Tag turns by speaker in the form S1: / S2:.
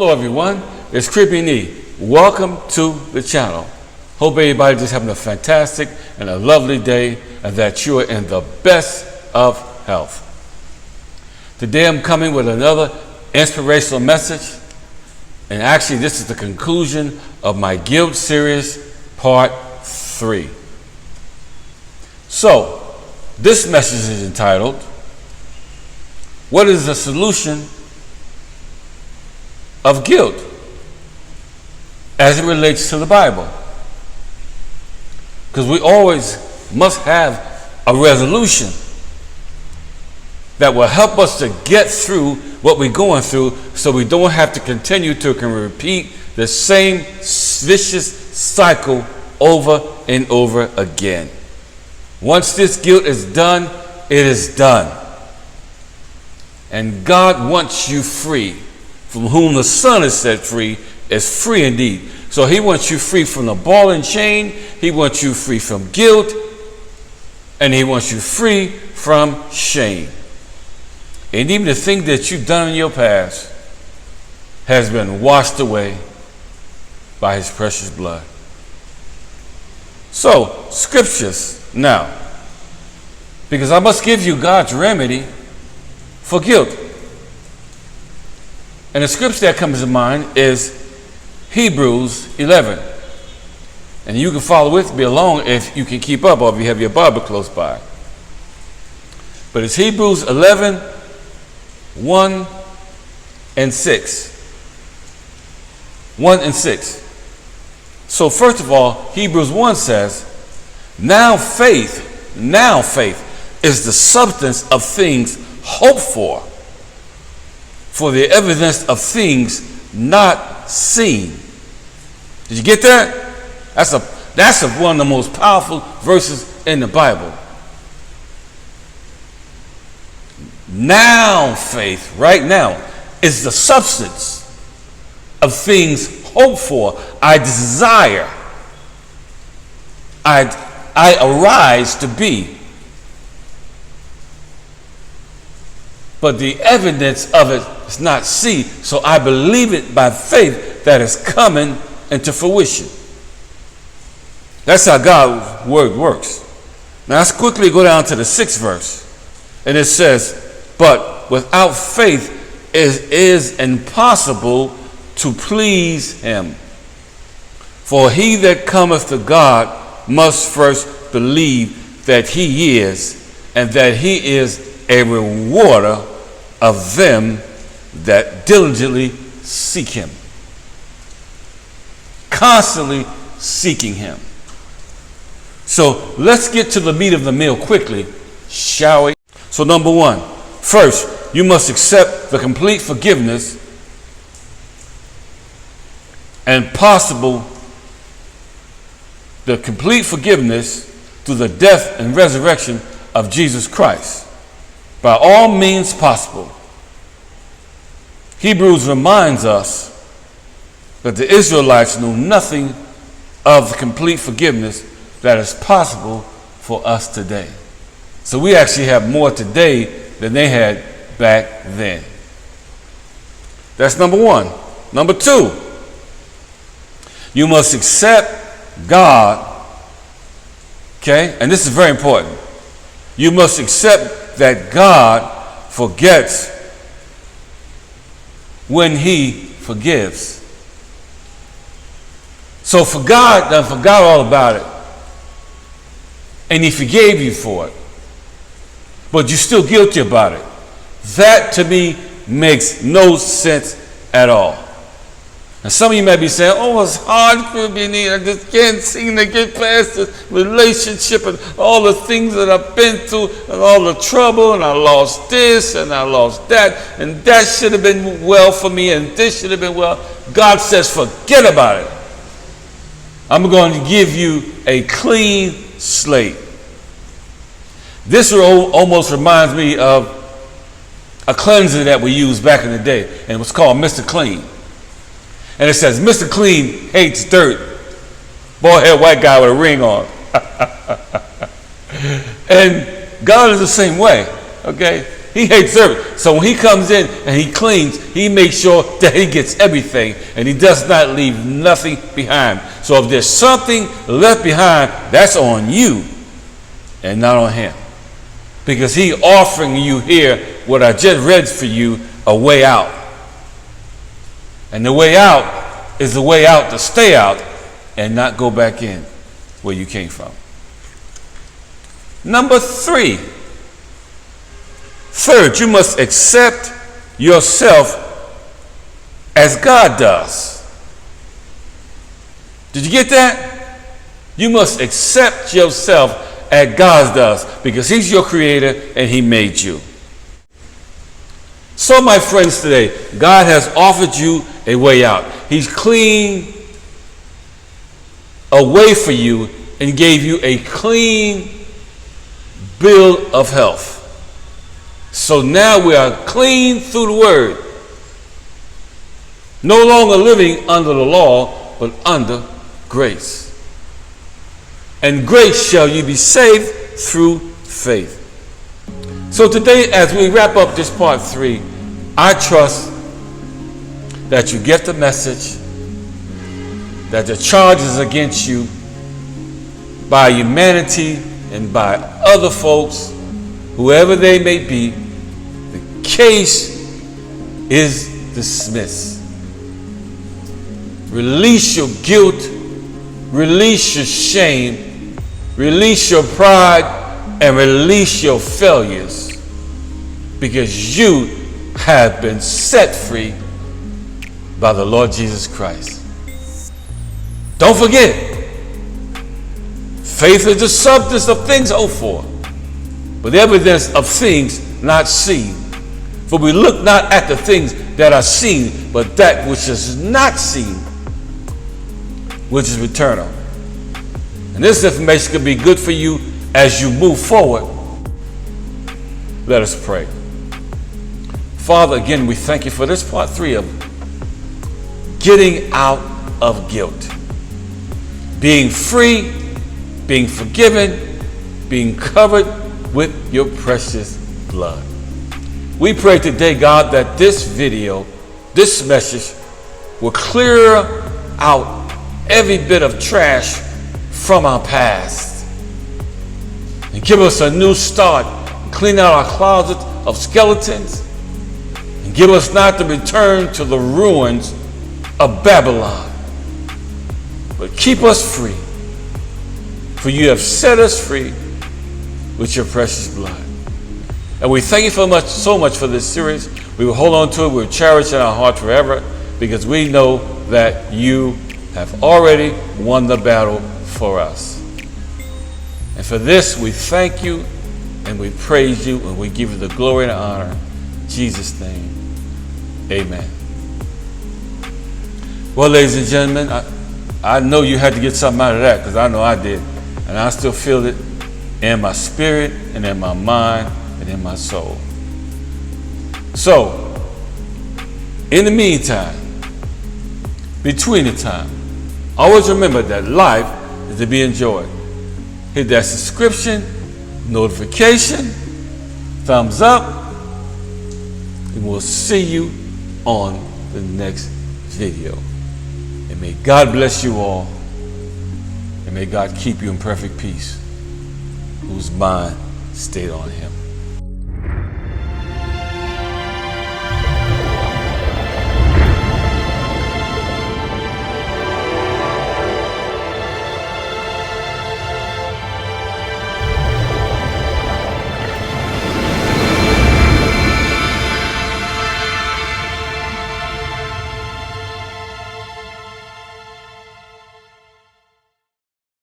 S1: Hello everyone, it's Creepy Knee. Welcome to the channel. Hope everybody just having a fantastic and a lovely day and that you are in the best of health. Today I'm coming with another inspirational message, and actually this is the conclusion of my guilt series part 3. So this message is entitled, what is the solution of guilt as it relates to the Bible? Because we always must have a resolution that will help us to get through what we're going through, so we don't have to continue to repeat the same vicious cycle over and over again. Once this guilt is done, it is done. And God wants you free. From whom the Son is set free is free indeed. So he wants you free from the ball and chain. He wants you free from guilt. And he wants you free from shame. And even the thing that you've done in your past has been washed away by his precious blood. So, scriptures now. Because I must give you God's remedy for guilt. And the scripture that comes to mind is Hebrews 11. And you can follow with me along if you can keep up, or if you have your Bible close by. But it's Hebrews 11, 1 and 6. 1 and 6. So first of all, Hebrews 1 says, now faith is the substance of things hoped for the evidence of things not seen. Did you get that? That's one of the most powerful verses in the Bible. Now faith, right now, is the substance of things hoped for. I desire. I arise to be. But the evidence of it is not seen. So I believe it by faith that is coming into fruition. That's how God's word works. Now let's quickly go down to the 6th verse. And it says, but without faith it is impossible to please him. For he that cometh to God must first believe that he is, and that he is a rewarder of them that diligently seek him. Constantly seeking him. So let's get to the meat of the meal quickly, shall we? So number 1, first, you must accept the complete forgiveness and possible the complete forgiveness through the death and resurrection of Jesus Christ. By all means possible. Hebrews reminds us that the Israelites knew nothing of the complete forgiveness that is possible for us today. So we actually have more today than they had back then. That's number 1. Number 2, you must accept God. Okay? And this is very important. You must accept that God forgets when he forgives. So for God done forgot all about it, and he forgave you for it, but you're still guilty about it. That to me makes no sense at all. And some of you may be saying, oh, it's hard for me. I just can't seem to get past this relationship and all the things that I've been through and all the trouble, and I lost this and I lost that, and that should have been well for me and this should have been well. God says, forget about it. I'm going to give you a clean slate. This almost reminds me of a cleanser that we used back in the day, and it was called Mr. Clean. And it says, Mr. Clean hates dirt. Bald-headed white guy with a ring on. And God is the same way, okay? He hates dirt. So when he comes in and he cleans, he makes sure that he gets everything and he does not leave nothing behind. So if there's something left behind, that's on you and not on him. Because he's offering you here what I just read for you, a way out. And the way out is the way out to stay out and not go back in where you came from. Number 3. Third, you must accept yourself as God does. Did you get that? You must accept yourself as God does, because he's your creator and he made you. So my friends, today, God has offered you a way out. He's cleaned a way for you and gave you a clean bill of health. So now we are clean through the word. No longer living under the law, but under grace. And grace shall you be saved through faith. So today, as we wrap up this part 3, I trust that you get the message that the charges against you by humanity and by other folks, whoever they may be, the case is dismissed. Release your guilt, release your shame, release your pride, and release your failures, because you have been set free by the Lord Jesus Christ. Don't forget, faith is the substance of things hoped for, but the evidence of things not seen. For we look not at the things that are seen, but that which is not seen, which is eternal. And this information could be good for you as you move forward. Let us pray. Father, again, we thank you for this part 3 of getting out of guilt. Being free, being forgiven, being covered with your precious blood. We pray today, God, that this video, this message, will clear out every bit of trash from our past and give us a new start. Clean out our closet of skeletons and give us not to return to the ruins of Babylon, but keep us free, for you have set us free with your precious blood. And we thank you so much for this series. We will hold on to it. We'll cherish it in our heart forever, because we know that you have already won the battle for us. And for this, we thank you and we praise you and we give you the glory and honor. In Jesus' name, amen. Well, ladies and gentlemen, I know you had to get something out of that, because I know I did. And I still feel it in my spirit and in my mind and in my soul. So, in the meantime, between the time, always remember that life is to be enjoyed. Hit that subscription, notification, thumbs up, and we'll see you on the next video. And may God bless you all, and may God keep you in perfect peace, whose mind stayed on him.